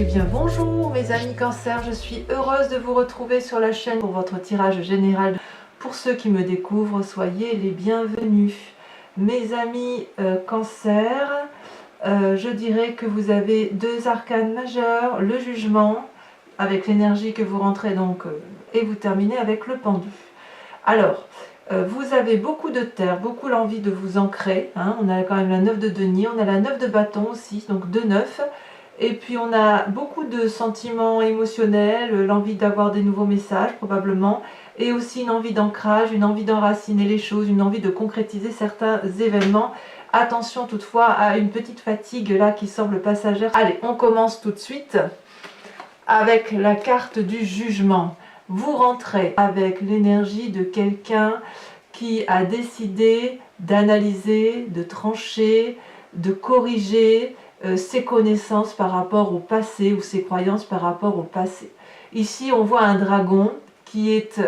Eh bien bonjour mes amis Cancer, je suis heureuse de vous retrouver sur la chaîne pour votre tirage général. Pour ceux qui me découvrent, soyez les bienvenus. Mes amis Cancer, je dirais que vous avez deux arcanes majeurs, le jugement, avec l'énergie que vous rentrez donc, et vous terminez avec le pendu. Alors, vous avez beaucoup de terre, beaucoup l'envie de vous ancrer, hein. On a quand même la 9 de denier, on a la 9 de bâton aussi, donc 2 9. Et puis on a beaucoup de sentiments émotionnels, l'envie d'avoir des nouveaux messages probablement, et aussi une envie d'ancrage, une envie d'enraciner les choses, une envie de concrétiser certains événements. Attention toutefois à une petite fatigue là qui semble passagère. Allez, on commence tout de suite avec la carte du jugement. Vous rentrez avec l'énergie de quelqu'un qui a décidé d'analyser, de trancher, de corriger ses connaissances par rapport au passé ou ses croyances par rapport au passé. Ici, on voit un dragon qui est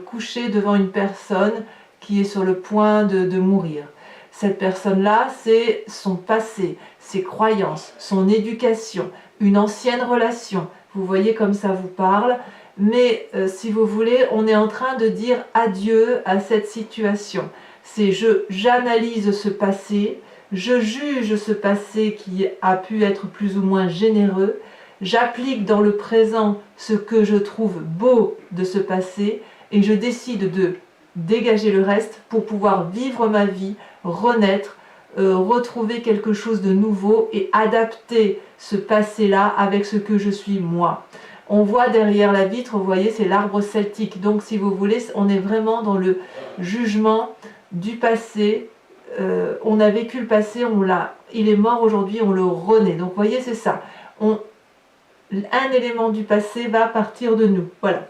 couché devant une personne qui est sur le point de mourir. Cette personne-là, c'est son passé, ses croyances, son éducation, une ancienne relation. Vous voyez comme ça vous parle. Mais si vous voulez, on est en train de dire adieu à cette situation. C'est j'analyse ce passé, je juge ce passé qui a pu être plus ou moins généreux, j'applique dans le présent ce que je trouve beau de ce passé et je décide de dégager le reste pour pouvoir vivre ma vie, renaître, retrouver quelque chose de nouveau et adapter ce passé-là avec ce que je suis moi. On voit derrière la vitre, vous voyez, c'est l'arbre celtique. Donc si vous voulez, on est vraiment dans le jugement du passé. On a vécu le passé, il est mort aujourd'hui, on le renaît. Donc vous voyez, c'est ça. Un élément du passé va partir de nous. Voilà.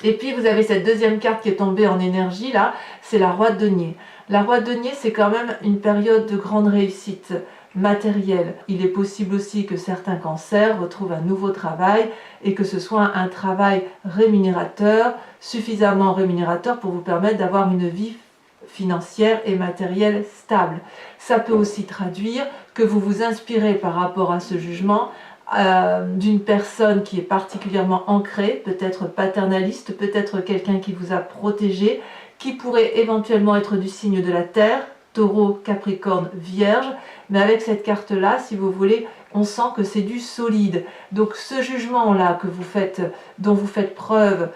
Et puis vous avez cette deuxième carte qui est tombée en énergie, là, c'est la roi de denier. La roi de denier, c'est quand même une période de grande réussite matérielle. Il est possible aussi que certains cancers retrouvent un nouveau travail et que ce soit un travail rémunérateur, suffisamment rémunérateur pour vous permettre d'avoir une vie financière et matérielle stable. Ça peut aussi traduire que vous vous inspirez par rapport à ce jugement d'une personne qui est particulièrement ancrée, peut-être paternaliste, peut-être quelqu'un qui vous a protégé, qui pourrait éventuellement être du signe de la Terre, Taureau, Capricorne, Vierge, mais avec cette carte-là, si vous voulez, on sent que c'est du solide. Donc ce jugement-là que vous faites, dont vous faites preuve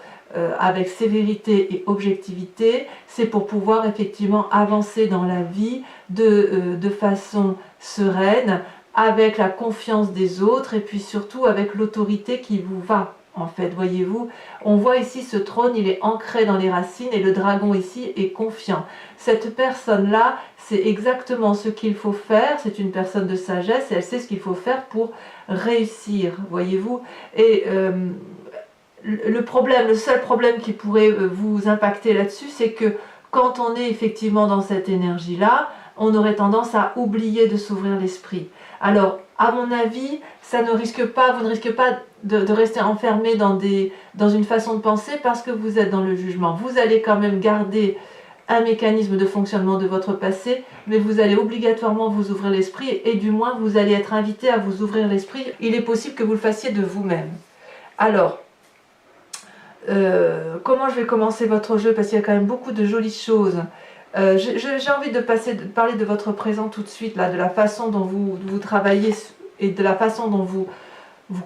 avec sévérité et objectivité, c'est pour pouvoir effectivement avancer dans la vie de façon sereine, avec la confiance des autres et puis surtout avec l'autorité qui vous va. En fait, voyez-vous, on voit ici ce trône, il est ancré dans les racines et le dragon ici est confiant. Cette personne-là, c'est exactement ce qu'il faut faire, c'est une personne de sagesse et elle sait ce qu'il faut faire pour réussir, voyez-vous. Et le seul problème qui pourrait vous impacter là-dessus, c'est que quand on est effectivement dans cette énergie-là, on aurait tendance à oublier de s'ouvrir l'esprit. Alors, à mon avis, ça ne risque pas, vous ne risquez pas de rester enfermé dans une façon de penser parce que vous êtes dans le jugement. Vous allez quand même garder un mécanisme de fonctionnement de votre passé, mais vous allez obligatoirement vous ouvrir l'esprit et du moins vous allez être invité à vous ouvrir l'esprit. Il est possible que vous le fassiez de vous-même. Alors, comment je vais commencer votre jeu parce qu'il y a quand même beaucoup de jolies choses. J'ai envie de parler de votre présent tout de suite, là, de la façon dont vous travaillez et de la façon dont vous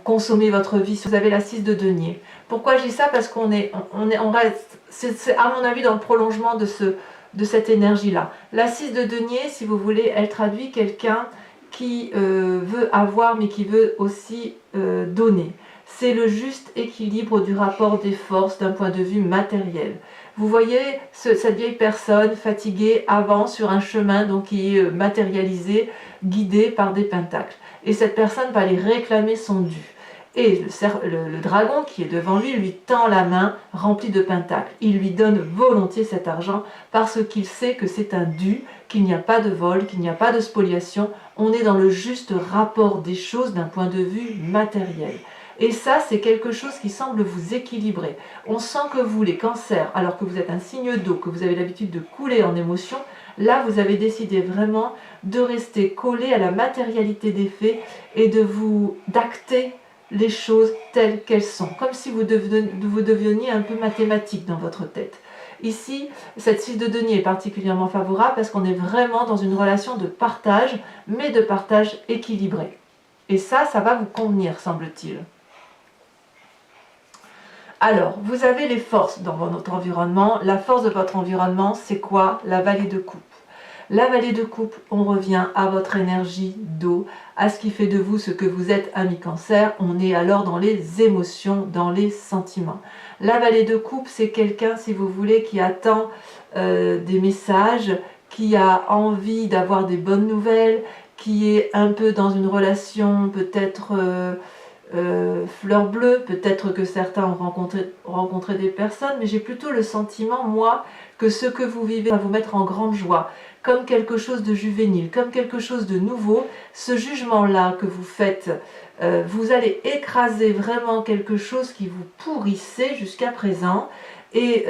consommez votre vie. Vous avez la 6 de denier. Pourquoi je dis ça? Parce qu'on reste, c'est à mon avis dans le prolongement de cette énergie-là. La 6 de denier, si vous voulez, elle traduit quelqu'un qui veut avoir mais qui veut aussi donner. C'est le juste équilibre du rapport des forces d'un point de vue matériel. Vous voyez cette vieille personne fatiguée avance sur un chemin donc qui est matérialisé, guidé par des pentacles. Et cette personne va aller réclamer son dû. Et le dragon qui est devant lui tend la main remplie de pentacles. Il lui donne volontiers cet argent parce qu'il sait que c'est un dû, qu'il n'y a pas de vol, qu'il n'y a pas de spoliation. On est dans le juste rapport des choses d'un point de vue matériel. Et ça, c'est quelque chose qui semble vous équilibrer. On sent que vous, les cancers, alors que vous êtes un signe d'eau, que vous avez l'habitude de couler en émotion, là, vous avez décidé vraiment de rester collé à la matérialité des faits et d'acter les choses telles qu'elles sont, comme si vous deveniez un peu mathématique dans votre tête. Ici, cette 6 de denier est particulièrement favorable parce qu'on est vraiment dans une relation de partage, mais de partage équilibré. Et ça va vous convenir, semble-t-il. Alors, vous avez les forces dans votre environnement. La force de votre environnement, c'est quoi? La vallée de coupe. La vallée de coupe, on revient à votre énergie d'eau, à ce qui fait de vous ce que vous êtes, ami Cancer. On est alors dans les émotions, dans les sentiments. La vallée de coupe, c'est quelqu'un, si vous voulez, qui attend des messages, qui a envie d'avoir des bonnes nouvelles, qui est un peu dans une relation peut-être fleur bleue, peut-être que certains ont rencontré des personnes, mais j'ai plutôt le sentiment, moi, que ce que vous vivez va vous mettre en grande joie, comme quelque chose de juvénile, comme quelque chose de nouveau. Ce jugement-là que vous faites, vous allez écraser vraiment quelque chose qui vous pourrissait jusqu'à présent, et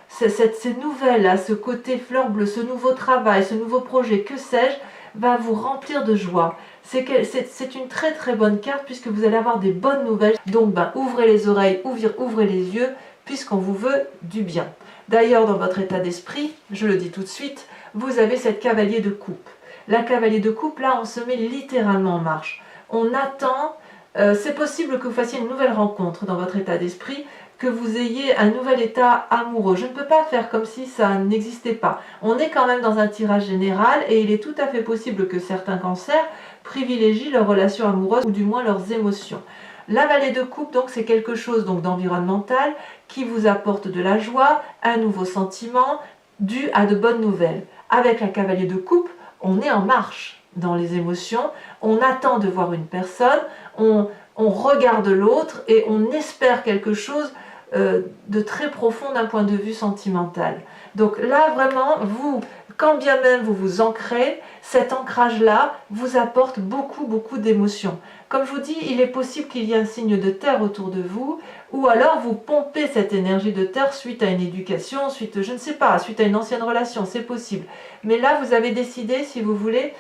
ces nouvelles-là, ce côté fleur bleue, ce nouveau travail, ce nouveau projet, que sais-je, va vous remplir de joie. C'est une très très bonne carte puisque vous allez avoir des bonnes nouvelles. Donc ouvrez les oreilles, ouvrez les yeux, puisqu'on vous veut du bien. D'ailleurs, dans votre état d'esprit, je le dis tout de suite, vous avez cette cavalier de coupe. La cavalier de coupe, là, on se met littéralement en marche. On attend, c'est possible que vous fassiez une nouvelle rencontre dans votre état d'esprit, que vous ayez un nouvel état amoureux. Je ne peux pas faire comme si ça n'existait pas. On est quand même dans un tirage général et il est tout à fait possible que certains cancers privilégient leurs relations amoureuses ou du moins leurs émotions. La vallée de coupe, donc, c'est quelque chose d'environnemental qui vous apporte de la joie, un nouveau sentiment dû à de bonnes nouvelles. Avec la cavalier de coupe, on est en marche dans les émotions, on attend de voir une personne, on regarde l'autre et on espère quelque chose de très profond d'un point de vue sentimental. Donc là, vraiment, vous, quand bien même vous vous ancrez, cet ancrage-là vous apporte beaucoup d'émotions. Comme je vous dis, il est possible qu'il y ait un signe de terre autour de vous, ou alors vous pompez cette énergie de terre suite à une éducation, suite, je ne sais pas, suite à une ancienne relation, c'est possible. Mais là, vous avez décidé, si vous voulez,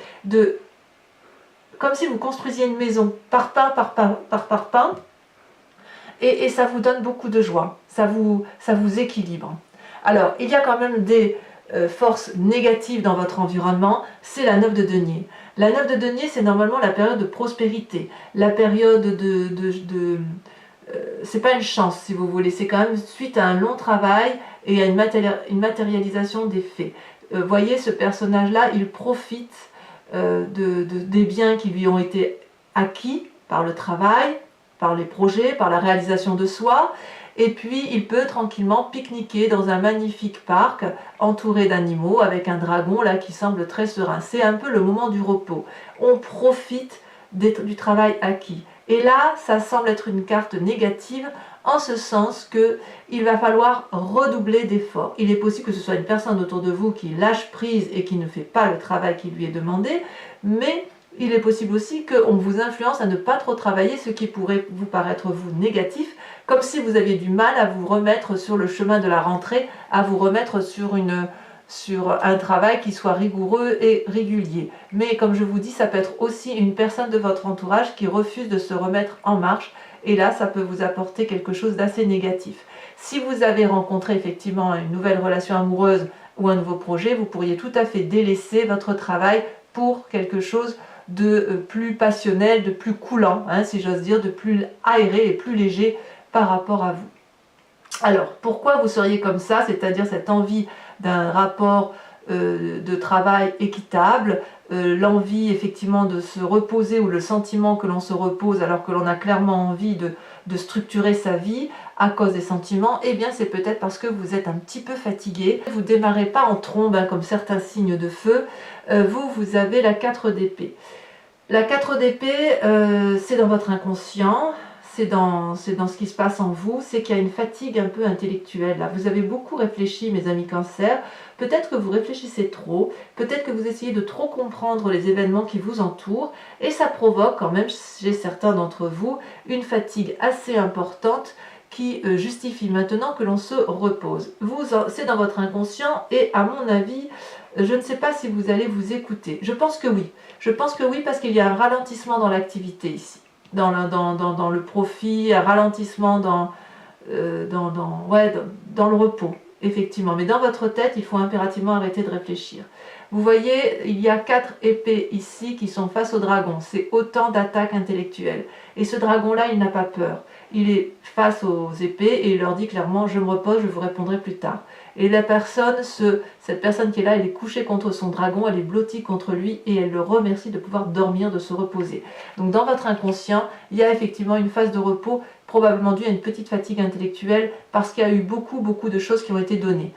comme si vous construisiez une maison, par pain, par pain, et ça vous donne beaucoup de joie, ça vous équilibre. Alors, il y a quand même des forces négatives dans votre environnement, c'est la 9 de denier. La 9 de denier, c'est normalement la période de prospérité, la période c'est pas une chance si vous voulez, c'est quand même suite à un long travail et à une matérialisation des faits. Voyez, ce personnage-là, il profite des biens qui lui ont été acquis par le travail, par les projets, par la réalisation de soi, et puis il peut tranquillement pique-niquer dans un magnifique parc entouré d'animaux avec un dragon là qui semble très serein. C'est un peu le moment du repos. On profite du travail acquis. Et là, ça semble être une carte négative en ce sens qu'il va falloir redoubler d'efforts. Il est possible que ce soit une personne autour de vous qui lâche prise et qui ne fait pas le travail qui lui est demandé, mais il est possible aussi qu'on vous influence à ne pas trop travailler, ce qui pourrait vous paraître vous négatif, comme si vous aviez du mal à vous remettre sur le chemin de la rentrée, à vous remettre sur un travail qui soit rigoureux et régulier. Mais comme je vous dis, ça peut être aussi une personne de votre entourage qui refuse de se remettre en marche, et là ça peut vous apporter quelque chose d'assez négatif. Si vous avez rencontré effectivement une nouvelle relation amoureuse ou un nouveau projet, vous pourriez tout à fait délaisser votre travail pour quelque chose de plus passionnel, de plus coulant, si j'ose dire, de plus aéré et plus léger par rapport à vous. Alors, pourquoi vous seriez comme ça, c'est-à-dire cette envie d'un rapport de travail équitable, l'envie effectivement de se reposer ou le sentiment que l'on se repose alors que l'on a clairement envie de structurer sa vie à cause des sentiments, eh bien c'est peut-être parce que vous êtes un petit peu fatigué. Vous ne démarrez pas en trombe comme certains signes de feu, vous avez la 4 d'épée. La 4 d'épée, c'est dans votre inconscient, c'est dans ce qui se passe en vous, c'est qu'il y a une fatigue un peu intellectuelle. Là. Vous avez beaucoup réfléchi, mes amis Cancer, peut-être que vous réfléchissez trop, peut-être que vous essayez de trop comprendre les événements qui vous entourent, et ça provoque quand même, chez certains d'entre vous, une fatigue assez importante qui justifie maintenant que l'on se repose. C'est dans votre inconscient, et à mon avis, je ne sais pas si vous allez vous écouter. Je pense que oui. Je pense que oui, parce qu'il y a un ralentissement dans l'activité ici. dans le profit, un ralentissement dans le repos, effectivement. Mais dans votre tête, il faut impérativement arrêter de réfléchir. Vous voyez, il y a 4 épées ici qui sont face au dragon. C'est autant d'attaques intellectuelles. Et ce dragon-là, il n'a pas peur. Il est face aux épées et il leur dit clairement « Je me repose, je vous répondrai plus tard ». Et cette personne qui est là, elle est couchée contre son dragon, elle est blottie contre lui et elle le remercie de pouvoir dormir, de se reposer. Donc dans votre inconscient, il y a effectivement une phase de repos, probablement due à une petite fatigue intellectuelle parce qu'il y a eu beaucoup de choses qui ont été données.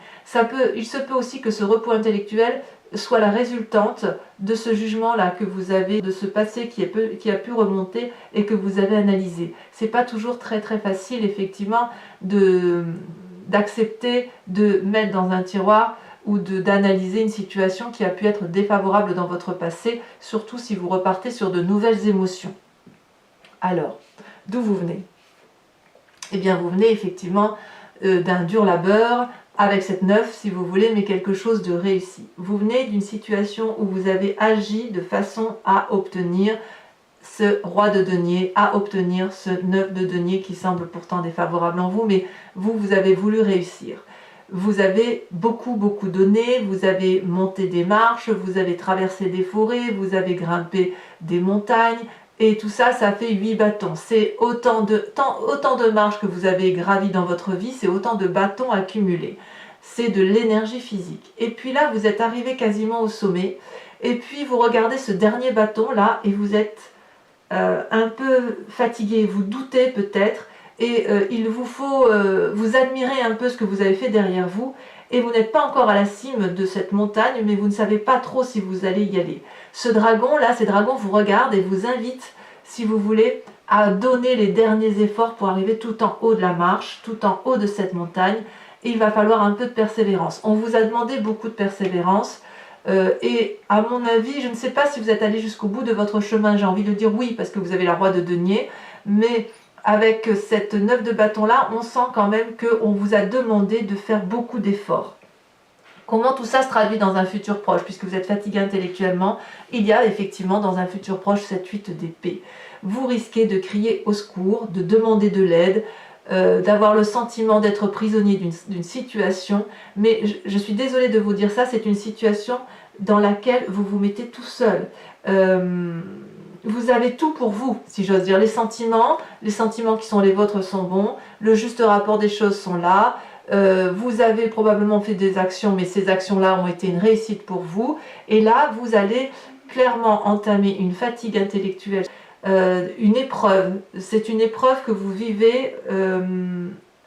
Il se peut aussi que ce repos intellectuel soit la résultante de ce jugement-là que vous avez, de ce passé qui a pu remonter et que vous avez analysé. C'est pas toujours très facile, effectivement, d'accepter de mettre dans un tiroir ou d'analyser une situation qui a pu être défavorable dans votre passé, surtout si vous repartez sur de nouvelles émotions. Alors, d'où vous venez? Eh bien, vous venez effectivement d'un dur labeur, avec cette 9 si vous voulez, mais quelque chose de réussi. Vous venez d'une situation où vous avez agi de façon à obtenir ce roi de denier, à obtenir ce 9 de denier qui semble pourtant défavorable en vous, mais vous avez voulu réussir. Vous avez beaucoup donné, vous avez monté des marches, vous avez traversé des forêts, vous avez grimpé des montagnes, et tout ça, ça fait 8 bâtons. C'est autant de marches que vous avez gravi dans votre vie, c'est autant de bâtons accumulés. C'est de l'énergie physique. Et puis là, vous êtes arrivé quasiment au sommet, et puis vous regardez ce dernier bâton là, et vous êtes un peu fatigué, vous doutez peut-être, et il vous faut vous admirer un peu ce que vous avez fait derrière vous, et vous n'êtes pas encore à la cime de cette montagne, mais vous ne savez pas trop si vous allez y aller. Ce dragon là, ces dragons vous regardent et vous invitent, si vous voulez, à donner les derniers efforts pour arriver tout en haut de la marche, tout en haut de cette montagne. Et il va falloir un peu de persévérance. On vous a demandé beaucoup de persévérance, et à mon avis, je ne sais pas si vous êtes allé jusqu'au bout de votre chemin, j'ai envie de dire oui, parce que vous avez la roi de denier, mais avec cette 9 de bâton là, on sent quand même qu'on vous a demandé de faire beaucoup d'efforts. Comment tout ça se traduit dans un futur proche? Puisque vous êtes fatigué intellectuellement, il y a effectivement dans un futur proche cette 8 d'épée. Vous risquez de crier au secours, de demander de l'aide, d'avoir le sentiment d'être prisonnier d'une situation, mais je suis désolée de vous dire ça, c'est une situation dans laquelle vous vous mettez tout seul. Vous avez tout pour vous, si j'ose dire. Les sentiments qui sont les vôtres sont bons, le juste rapport des choses sont là, vous avez probablement fait des actions, mais ces actions-là ont été une réussite pour vous, et là, vous allez clairement entamer une fatigue intellectuelle, une épreuve. C'est une épreuve que vous vivez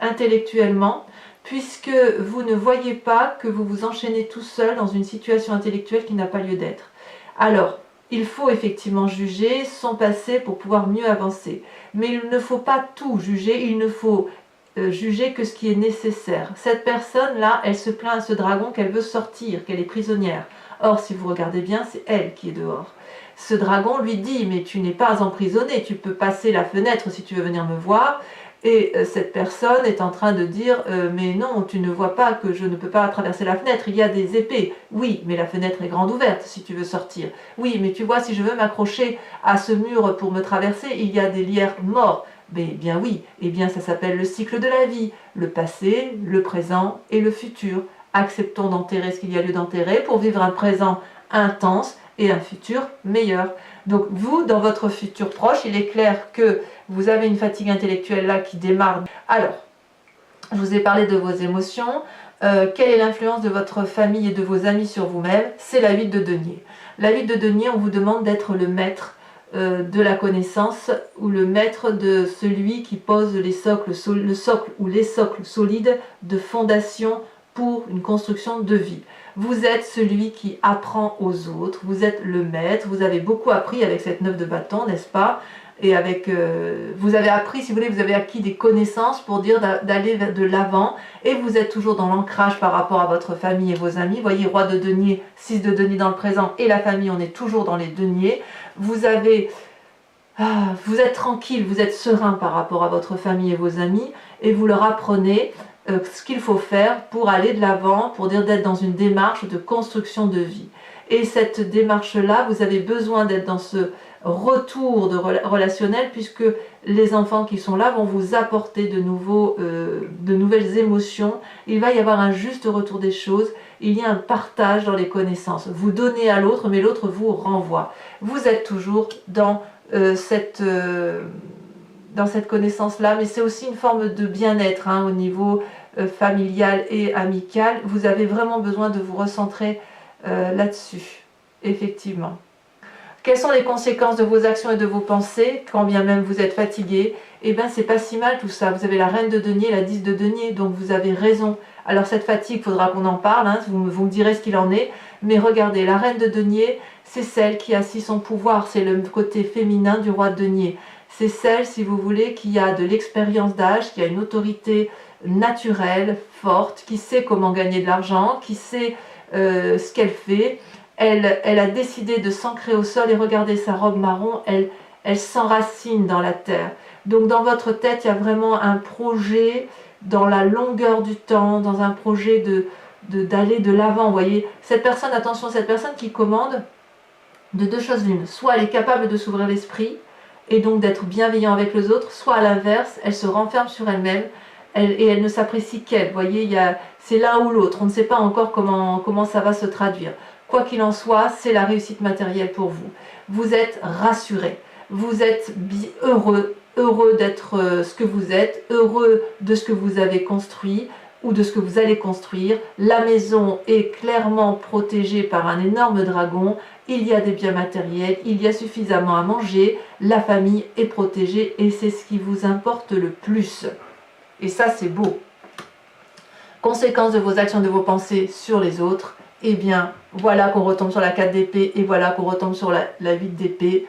intellectuellement, puisque vous ne voyez pas que vous vous enchaînez tout seul dans une situation intellectuelle qui n'a pas lieu d'être. Alors, il faut effectivement juger son passé pour pouvoir mieux avancer. Mais il ne faut pas tout juger, il ne faut juger que ce qui est nécessaire. Cette personne-là, elle se plaint à ce dragon qu'elle veut sortir, qu'elle est prisonnière. Or, si vous regardez bien, c'est elle qui est dehors. Ce dragon lui dit « mais tu n'es pas emprisonné, tu peux passer la fenêtre si tu veux venir me voir ». Et cette personne est en train de dire « mais non, tu ne vois pas que je ne peux pas traverser la fenêtre, il y a des épées. Oui, mais la fenêtre est grande ouverte si tu veux sortir. Oui, mais tu vois, si je veux m'accrocher à ce mur pour me traverser, il y a des lierres morts. » Mais bien oui, eh bien ça s'appelle le cycle de la vie, le passé, le présent et le futur. Acceptons d'enterrer ce qu'il y a lieu d'enterrer pour vivre un présent intense et un futur meilleur. Donc vous, dans votre futur proche, il est clair que vous avez une fatigue intellectuelle là qui démarre. Alors, je vous ai parlé de vos émotions. Quelle est l'influence de votre famille et de vos amis sur vous-même? C'est la 8 de denier. La 8 de denier, on vous demande d'être le maître de la connaissance ou le maître de celui qui pose le socle ou les socles solides de fondation pour une construction de vie. Vous êtes celui qui apprend aux autres, vous êtes le maître, vous avez beaucoup appris avec cette 9 de bâton, n'est-ce pas? Et avec, vous avez appris, si vous voulez, vous avez acquis des connaissances pour dire d'aller de l'avant, et vous êtes toujours dans l'ancrage par rapport à votre famille et vos amis. Vous voyez, roi de denier, 6 de denier dans le présent, et la famille, on est toujours dans les deniers. Vous êtes tranquille, vous êtes serein par rapport à votre famille et vos amis, et vous leur apprenez ce qu'il faut faire pour aller de l'avant, pour dire d'être dans une démarche de construction de vie. Et cette démarche-là, vous avez besoin d'être dans ce retour de relationnel, puisque les enfants qui sont là vont vous apporter de nouvelles émotions. Il va y avoir un juste retour des choses. Il y a un partage dans les connaissances. Vous donnez à l'autre, mais l'autre vous renvoie. Vous êtes toujours dans cette connaissance-là, mais c'est aussi une forme de bien-être au niveau familial et amical. Vous avez vraiment besoin de vous recentrer là-dessus, effectivement. Quelles sont les conséquences de vos actions et de vos pensées, quand bien même vous êtes fatigué? Eh bien, c'est pas si mal tout ça. Vous avez la reine de denier, la 10 de denier, donc vous avez raison. Alors cette fatigue, il faudra qu'on en parle, vous me direz ce qu'il en est. Mais regardez, la reine de denier, c'est celle qui a assis son pouvoir, c'est le côté féminin du roi de denier. C'est celle, si vous voulez, qui a de l'expérience d'âge, qui a une autorité naturelle, forte, qui sait comment gagner de l'argent, qui sait ce qu'elle fait. Elle a décidé de s'ancrer au sol et regardez sa robe marron, elle s'enracine dans la terre. Donc dans votre tête, il y a vraiment un projet dans la longueur du temps, dans un projet d'aller de l'avant. Vous voyez, cette personne, attention, cette personne qui commande de deux choses l'une. Soit elle est capable de s'ouvrir l'esprit et donc d'être bienveillant avec les autres, soit à l'inverse, elle se renferme sur elle-même et elle ne s'apprécie qu'elle. Vous voyez, c'est l'un ou l'autre. On ne sait pas encore comment ça va se traduire. Quoi qu'il en soit, c'est la réussite matérielle pour vous. Vous êtes rassuré, vous êtes heureux d'être ce que vous êtes, heureux de ce que vous avez construit ou de ce que vous allez construire. La maison est clairement protégée par un énorme dragon, il y a des biens matériels, il y a suffisamment à manger, la famille est protégée et c'est ce qui vous importe le plus. Et ça, c'est beau. Conséquence de vos actions, de vos pensées sur les autres. Eh bien, voilà qu'on retombe sur la 4 d'épée et voilà qu'on retombe sur la 8 d'épée.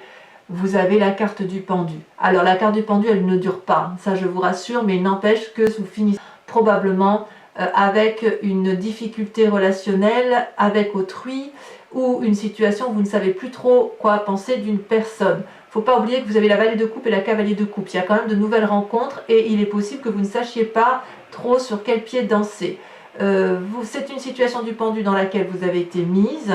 Vous avez la carte du pendu. Alors, la carte du pendu, elle ne dure pas, ça je vous rassure, mais il n'empêche que vous finissez probablement avec une difficulté relationnelle avec autrui ou une situation où vous ne savez plus trop quoi penser d'une personne. Il ne faut pas oublier que vous avez la vallée de coupe et la cavalier de coupe. Il y a quand même de nouvelles rencontres et il est possible que vous ne sachiez pas trop sur quel pied danser. C'est une situation du pendu dans laquelle vous avez été mise.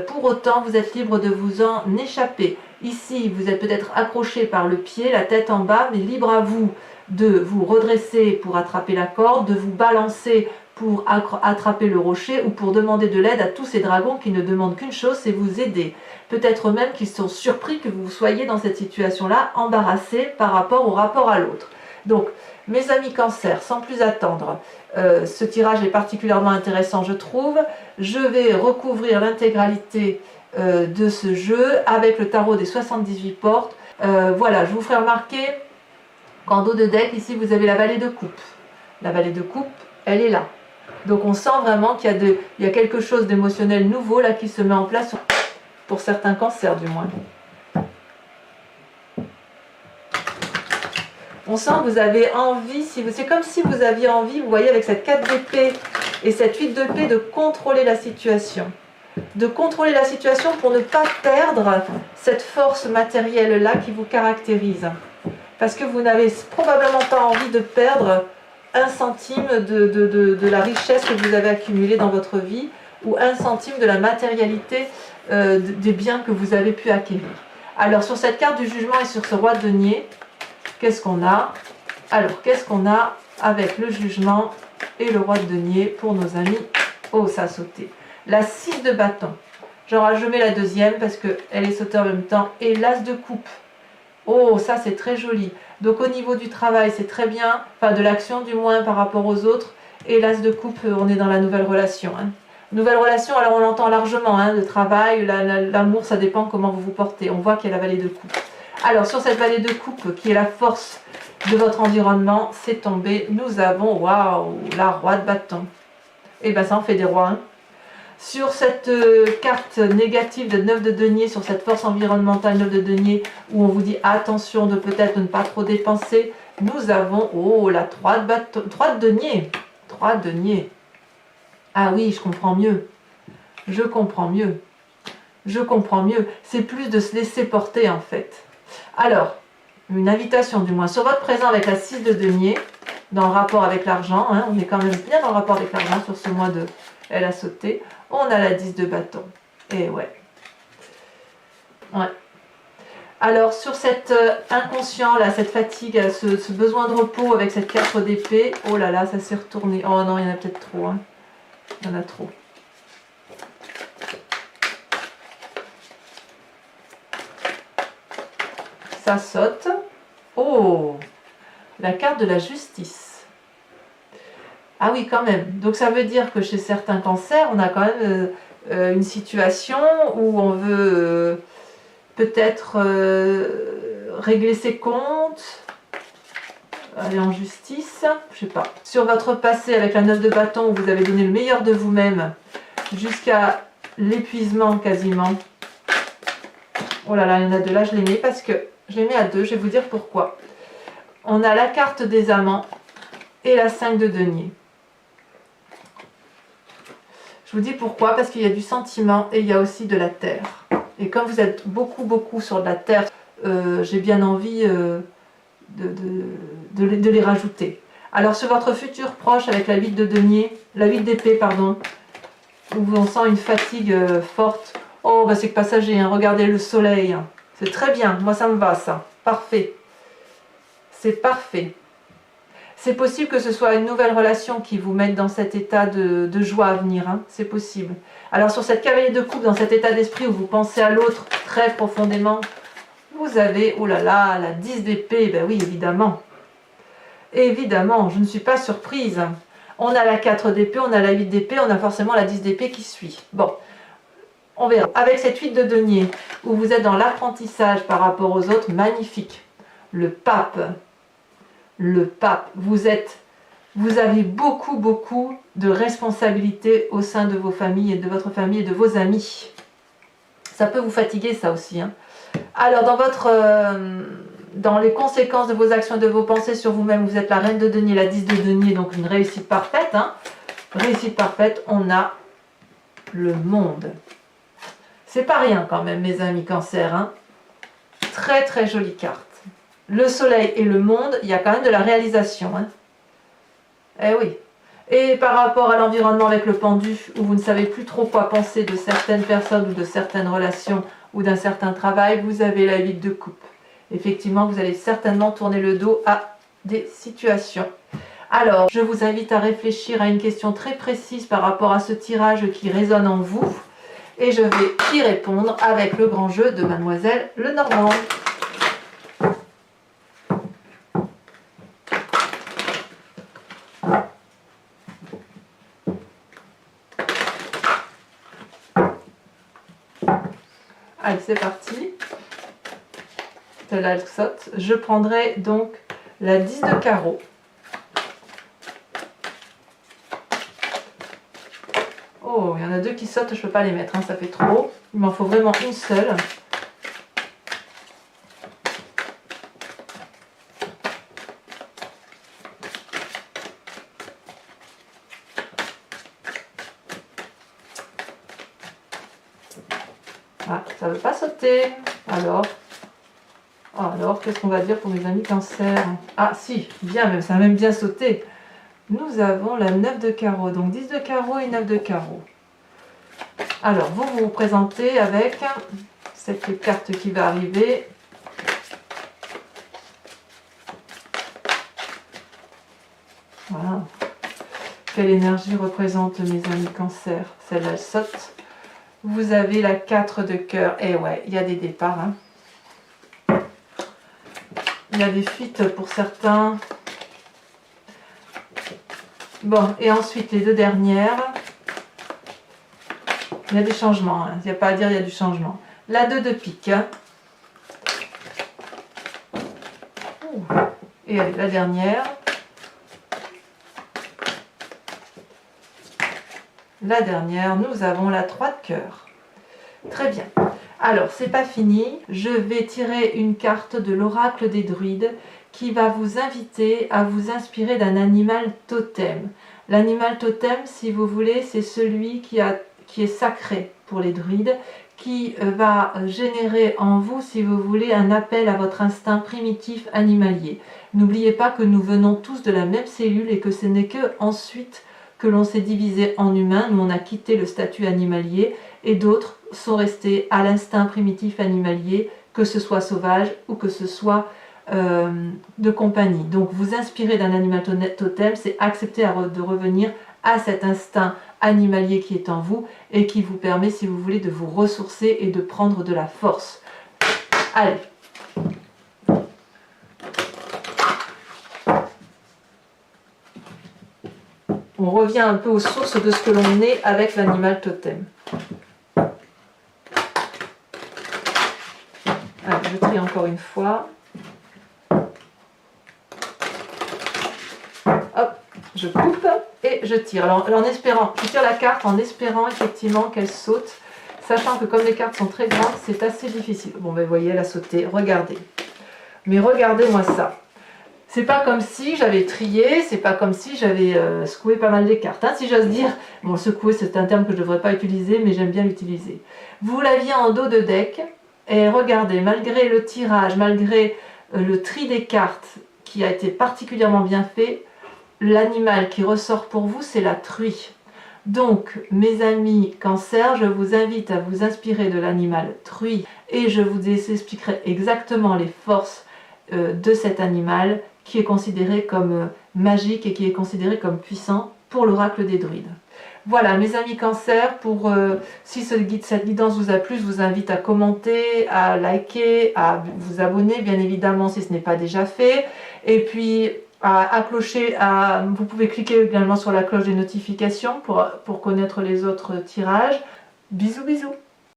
Pour autant, vous êtes libre de vous en échapper. Ici, vous êtes peut-être accroché par le pied, la tête en bas, mais libre à vous de vous redresser pour attraper la corde, de vous balancer pour attraper le rocher ou pour demander de l'aide à tous ces dragons qui ne demandent qu'une chose, c'est vous aider. Peut-être même qu'ils sont surpris que vous soyez dans cette situation-là, embarrassé par rapport au rapport à l'autre. Donc, mes amis Cancer, sans plus attendre, ce tirage est particulièrement intéressant, je trouve. Je vais recouvrir l'intégralité de ce jeu avec le tarot des 78 portes. Voilà, je vous ferai remarquer qu'en dos de deck, ici, vous avez la vallée de coupe. La vallée de coupe, elle est là. Donc, on sent vraiment qu'il y a quelque chose d'émotionnel nouveau là qui se met en place pour certains cancers, du moins. On sent que vous avez envie, c'est comme si vous aviez envie, vous voyez, avec cette 4 d'épée et cette 8 d'épée, de contrôler la situation. De contrôler la situation pour ne pas perdre cette force matérielle-là qui vous caractérise. Parce que vous n'avez probablement pas envie de perdre un centime de la richesse que vous avez accumulée dans votre vie ou un centime de la matérialité des biens que vous avez pu acquérir. Alors, sur cette carte du jugement et sur ce roi de denier, qu'est-ce qu'on a? Alors, qu'est-ce qu'on a avec le jugement et le roi de denier pour nos amis? Oh, ça a sauté. La 6 de bâton. Genre, je mets la deuxième parce qu'elle est sautée en même temps. Et l'as de coupe. Oh, ça, c'est très joli. Donc, au niveau du travail, c'est très bien. Enfin, de l'action, du moins, par rapport aux autres. Et l'as de coupe, on est dans la nouvelle relation. Nouvelle relation, alors on l'entend largement. Le travail, l'amour, ça dépend comment vous vous portez. On voit qu'il y a la vallée de coupe. Alors, sur cette vallée de coupe, qui est la force de votre environnement, c'est tombé. Nous avons, waouh, la roi de bâton. Et bien, ça en fait des rois. Sur cette carte négative de 9 de denier, sur cette force environnementale 9 de denier, où on vous dit attention de peut-être ne pas trop dépenser, nous avons, oh, la 3 de bâton, 3 de denier. 3 de denier. Ah oui, je comprends mieux. Je comprends mieux. Je comprends mieux. C'est plus de se laisser porter, en fait. Alors, une invitation du moins sur votre présent avec la 6 de denier, dans le rapport avec l'argent, on est quand même bien dans le rapport avec l'argent sur ce mois de... Elle a sauté. On a la 10 de bâton. Et ouais. Alors sur cet inconscient là, cette fatigue, ce besoin de repos avec cette 4 d'épée, oh là là, ça s'est retourné. Oh non, il y en a peut-être trop, hein. Il y en a trop. Ça saute. Oh, la carte de la justice. Ah oui, quand même. Donc ça veut dire que chez certains cancers, on a quand même une situation où on veut peut-être régler ses comptes, aller en justice, je sais pas. Sur votre passé avec la 9 de bâton, où vous avez donné le meilleur de vous-même jusqu'à l'épuisement quasiment. Oh là là, il y en a deux là, je les mets parce que je les mets à deux, je vais vous dire pourquoi. On a la carte des amants et la 5 de denier. Je vous dis pourquoi, parce qu'il y a du sentiment et il y a aussi de la terre. Et comme vous êtes beaucoup sur de la terre, j'ai bien envie de les rajouter. Alors sur votre futur proche avec la 8 de denier, la 8 d'épée pardon, où on sent une fatigue forte. Oh bah c'est que passager, hein. Regardez le soleil, hein. C'est très bien, moi ça me va ça, parfait. C'est parfait. C'est possible que ce soit une nouvelle relation qui vous mette dans cet état de joie à venir, hein. C'est possible. Alors sur cette cavalier de coupe, dans cet état d'esprit où vous pensez à l'autre très profondément, vous avez, oh là là, la 10 d'épée, ben oui, évidemment. Évidemment, je ne suis pas surprise. On a la 4 d'épée, on a la 8 d'épée, on a forcément la 10 d'épée qui suit. Bon, on verra. Avec cette 8 de denier, où vous êtes dans l'apprentissage par rapport aux autres, magnifique. Le pape, vous avez beaucoup de responsabilités au sein de vos familles et de votre famille et de vos amis. Ça peut vous fatiguer ça aussi, hein. Alors dans les conséquences de vos actions et de vos pensées sur vous-même, vous êtes la reine de denier, la 10 de denier, donc une réussite parfaite, hein. Réussite parfaite, on a le monde. C'est pas rien quand même mes amis cancer, hein. Très jolie carte. Le soleil et le monde, il y a quand même de la réalisation, hein. Eh oui. Et par rapport à l'environnement avec le pendu, où vous ne savez plus trop quoi penser de certaines personnes ou de certaines relations ou d'un certain travail, vous avez la 8 de coupe. Effectivement, vous allez certainement tourner le dos à des situations. Alors, je vous invite à réfléchir à une question très précise par rapport à ce tirage qui résonne en vous. Et je vais y répondre avec le grand jeu de Mademoiselle Lenormand. Allez, c'est parti. Celle-là, elle saute. Je prendrai donc la 10 de carreau. Oh, il y en a deux qui sautent, je ne peux pas les mettre, hein, ça fait trop. Il m'en faut vraiment une seule. Ah, ça ne veut pas sauter. Alors, qu'est-ce qu'on va dire pour mes amis cancer? Ah si, bien même, ça a même bien sauté. Nous avons la 9 de carreau, donc 10 de carreau et 9 de carreau. Alors, vous vous présentez avec cette carte qui va arriver. Voilà. Quelle énergie représente mes amis cancer? Celle-là, elle saute. Vous avez la 4 de cœur. Et ouais, il y a des départs, hein. Il y a des fuites pour certains. Bon, et ensuite les deux dernières. Il y a des changements, hein. Il n'y a pas à dire, il y a du changement. La 2 de pique. Hein. Et allez, la dernière. La dernière, nous avons la 3 de cœur. Très bien. Alors, c'est pas fini. Je vais tirer une carte de l'oracle des druides qui va vous inviter à vous inspirer d'un animal totem. L'animal totem, si vous voulez, c'est celui qui est sacré pour les druides, qui va générer en vous, si vous voulez, un appel à votre instinct primitif animalier. N'oubliez pas que nous venons tous de la même cellule et que ce n'est que ensuite que l'on s'est divisé en humains, nous on a quitté le statut animalier, et d'autres sont restés à l'instinct primitif animalier, que ce soit sauvage ou que ce soit de compagnie. Donc vous inspirer d'un animal totem, c'est accepter de revenir à cet instinct animalier qui est en vous et qui vous permet, si vous voulez, de vous ressourcer et de prendre de la force. Allez. On revient un peu aux sources de ce que l'on est avec l'animal totem. Allez, je trie encore une fois. Hop, je coupe et je tire. Alors en espérant, je tire la carte en espérant effectivement qu'elle saute, sachant que comme les cartes sont très grandes, c'est assez difficile. Bon, ben vous voyez, elle a sauté, regardez. Mais regardez-moi ça. C'est pas comme si j'avais trié, c'est pas comme si j'avais secoué pas mal les cartes, hein, si j'ose dire. Bon, secouer, c'est un terme que je ne devrais pas utiliser, mais j'aime bien l'utiliser. Vous l'aviez en dos de deck, et regardez, malgré le tirage, malgré le tri des cartes, qui a été particulièrement bien fait, l'animal qui ressort pour vous, c'est la truie. Donc, mes amis Cancer, je vous invite à vous inspirer de l'animal truie, et je vous expliquerai exactement les forces de cet animal, qui est considéré comme magique et qui est considéré comme puissant pour l'oracle des druides. Voilà mes amis Cancer, si cette guidance vous a plu, je vous invite à commenter, à liker, à vous abonner bien évidemment si ce n'est pas déjà fait, et puis à clocher, vous pouvez cliquer également sur la cloche des notifications pour connaître les autres tirages. Bisous bisous.